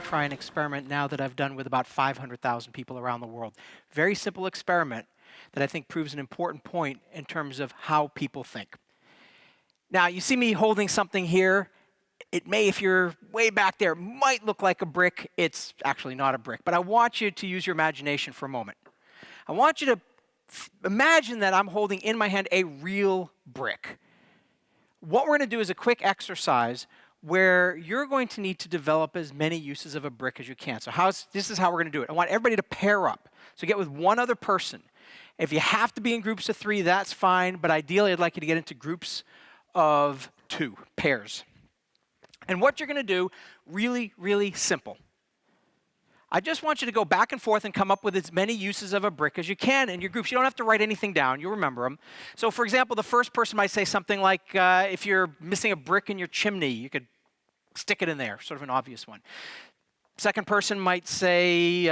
try an experiment now that I've done with about 500,000 people around the world. Very simple experiment that I think proves an important point in terms of how people think. Now, you see me holding something here. It may, if you're way back there, might look like a brick. It's actually not a brick. But I want you to use your imagination for a moment. I want you to imagine that I'm holding in my hand a real brick. What we're going to do is a quick exercise where you're going to need to develop as many uses of a brick as you can. So this is how we're going to do it. I want everybody to pair up. So get with one other person. If you have to be in groups of 3, that's fine. But ideally, I'd like you to get into groups of 2, pairs. And what you're going to do, really, really simple. I just want you to go back and forth and come up with as many uses of a brick as you can in your groups. You don't have to write anything down. You'll remember them. So for example, the first person might say something like, if you're missing a brick in your chimney, you could stick it in there, sort of an obvious one. Second person might say,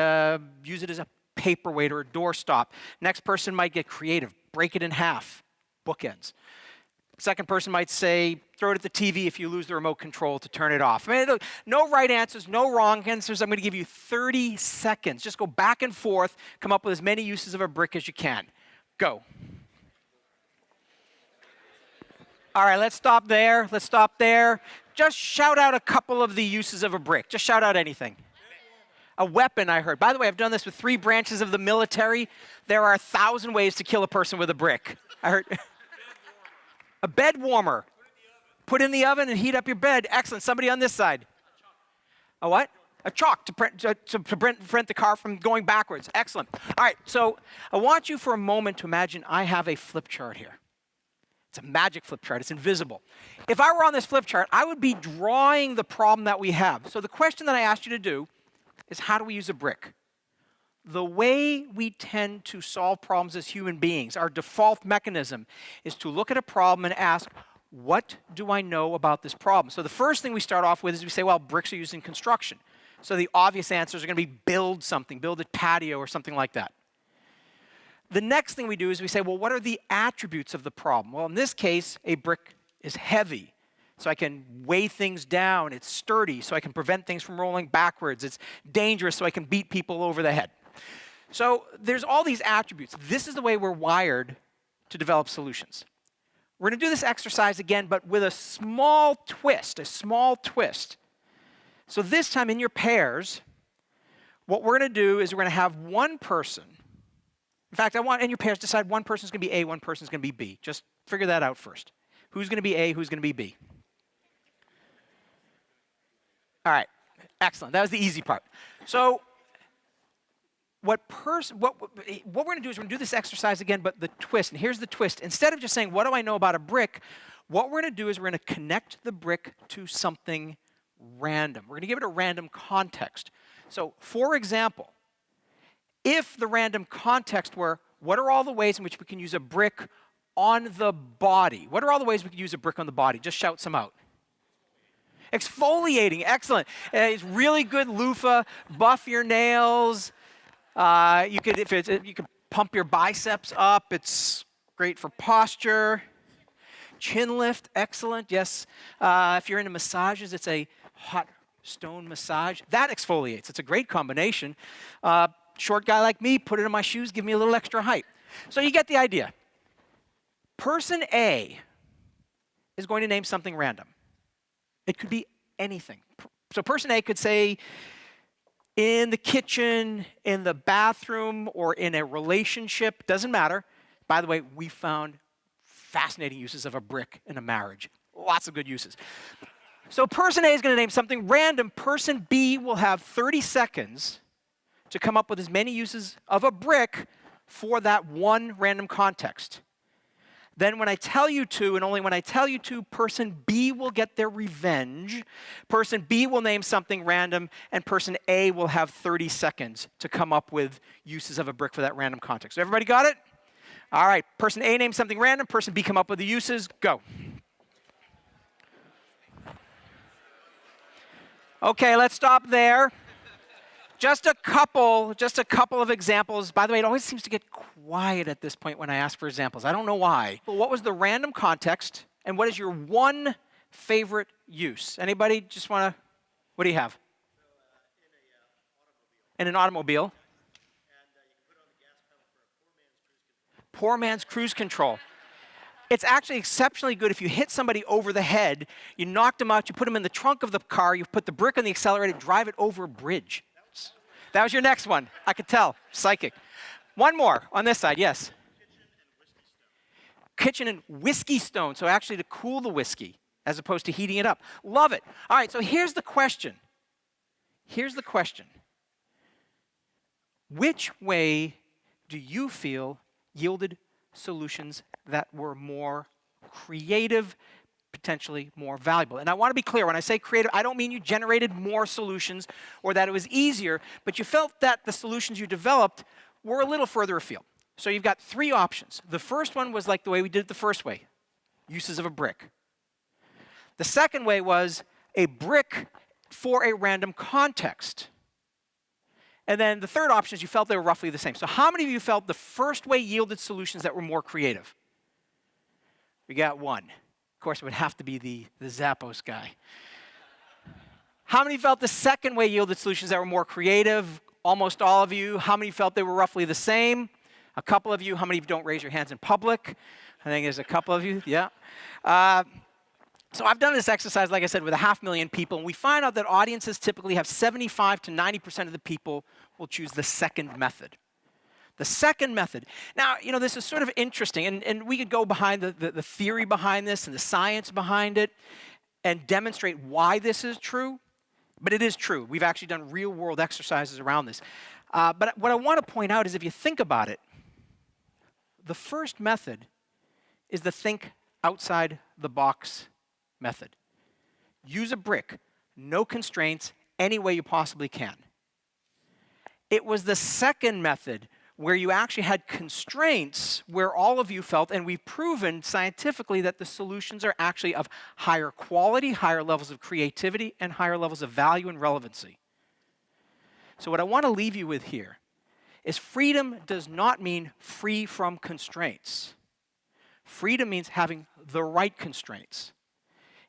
use it as a paperweight or a doorstop. Next person might get creative, break it in half, bookends. Second person might say, throw it at the TV if you lose the remote control to turn it off. I mean, no right answers, no wrong answers. I'm going to give you 30 seconds. Just go back and forth, come up with as many uses of a brick as you can. Go. All right, let's stop there. Let's stop there. Just shout out a couple of the uses of a brick. Just shout out anything. A weapon, I heard. By the way, I've done this with 3 branches of the military. There are 1,000 ways to kill a person with a brick. I heard. A bed warmer. Put in the oven and heat up your bed. Excellent. Somebody on this side. A what? A chalk to prevent the car from going backwards. Excellent. All right, so I want you for a moment to imagine I have a flip chart here. It's a magic flip chart. It's invisible. If I were on this flip chart, I would be drawing the problem that we have. So the question that I asked you to do is, how do we use a brick? The way we tend to solve problems as human beings, our default mechanism, is to look at a problem and ask, what do I know about this problem? So the first thing we start off with is we say, well, bricks are used in construction. So the obvious answers are going to be build something, build a patio or something like that. The next thing we do is we say, well, what are the attributes of the problem? Well, in this case, a brick is heavy. So I can weigh things down. It's sturdy, so I can prevent things from rolling backwards. It's dangerous, so I can beat people over the head. So there's all these attributes. This is the way we're wired to develop solutions. We're going to do this exercise again, but with a small twist, So this time in your pairs, what we're going to do is we're going to have one person. In fact, I want in your pairs decide one person's going to be A, one person's going to be B. Just figure that out first. Who's going to be A, who's going to be B? All right, excellent. That was the easy part. So what we're going to do is we're going to do this exercise again, but the twist, and here's the twist. Instead of just saying, what do I know about a brick, what we're going to do is we're going to connect the brick to something random. We're going to give it a random context. So, for example, if the random context were, what are all the ways in which we can use a brick on the body? What are all the ways we can use a brick on the body? Just shout some out. Exfoliating, excellent. It's really good loofah, buff your nails. You could pump your biceps up. It's great for posture. Chin lift, excellent. Yes. If you're into massages, it's a hot stone massage. That exfoliates. It's a great combination. Short guy like me, put it in my shoes, give me a little extra height. So you get the idea. Person A is going to name something random. It could be anything. So person A could say, in the kitchen, in the bathroom, or in a relationship, doesn't matter. By the way, we found fascinating uses of a brick in a marriage. Lots of good uses. So person A is going to name something random. Person B will have 30 seconds to come up with as many uses of a brick for that one random context. Then when I tell you to, and only when I tell you to, person B will get their revenge. Person B will name something random, and person A will have 30 seconds to come up with uses of a brick for that random context. So everybody got it? All right, person A names something random, person B come up with the uses, go. Okay, let's stop there. Just a couple of examples. By the way, it always seems to get quiet at this point when I ask for examples. I don't know why. Well, what was the random context, and what is your one favorite use? Anybody just want to, what do you have? So, in In an automobile. Poor man's cruise control. It's actually exceptionally good if you hit somebody over the head, you knock them out, you put them in the trunk of the car, you put the brick on the accelerator, drive it over a bridge. That was your next one. I could tell. Psychic. One more on this side, yes. Kitchen and whiskey stone, so actually to cool the whiskey as opposed to heating it up. Love it. All right, so here's the question. Here's the question. Which way do you feel yielded solutions that were more creative, potentially more valuable? And I want to be clear, when I say creative, I don't mean you generated more solutions or that it was easier, but you felt that the solutions you developed were a little further afield. So you've got three options. The first one was like the way we did it the first way, uses of a brick. The second way was a brick for a random context. And then the third option is you felt they were roughly the same. So how many of you felt the first way yielded solutions that were more creative? We got one. Of course, it would have to be the Zappos guy. How many felt the second way yielded solutions that were more creative? Almost all of you. How many felt they were roughly the same? A couple of you. How many of you don't raise your hands in public? I think there's a couple of you. Yeah. So I've done this exercise, like I said, with 500,000 people, and we find out that audiences typically have 75 to 90% of the people will choose the second method. The second method. Now, this is sort of interesting, and we could go behind the theory behind this and the science behind it and demonstrate why this is true, but it is true. We've actually done real-world exercises around this. But what I want to point out is if you think about it, the first method is the think outside the box method. Use a brick, no constraints, any way you possibly can. It was the second method where you actually had constraints where all of you felt, and we've proven scientifically that the solutions are actually of higher quality, higher levels of creativity, and higher levels of value and relevancy. So what I want to leave you with here is freedom does not mean free from constraints. Freedom means having the right constraints.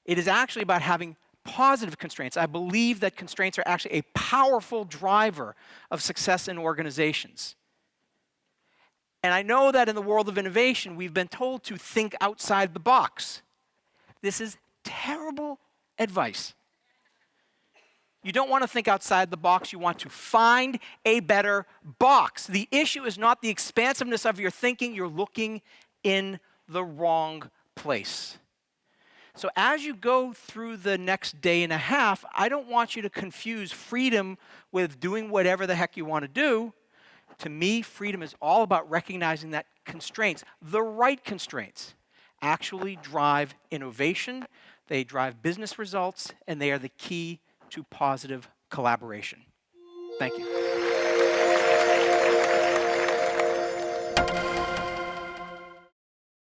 It is actually about having positive constraints. I believe that constraints are actually a powerful driver of success in organizations. And I know that in the world of innovation, we've been told to think outside the box. This is terrible advice. You don't want to think outside the box. You want to find a better box. The issue is not the expansiveness of your thinking. You're looking in the wrong place. So as you go through the next day and a half, I don't want you to confuse freedom with doing whatever the heck you want to do. To me, freedom is all about recognizing that constraints, the right constraints, actually drive innovation, they drive business results, and they are the key to positive collaboration. Thank you.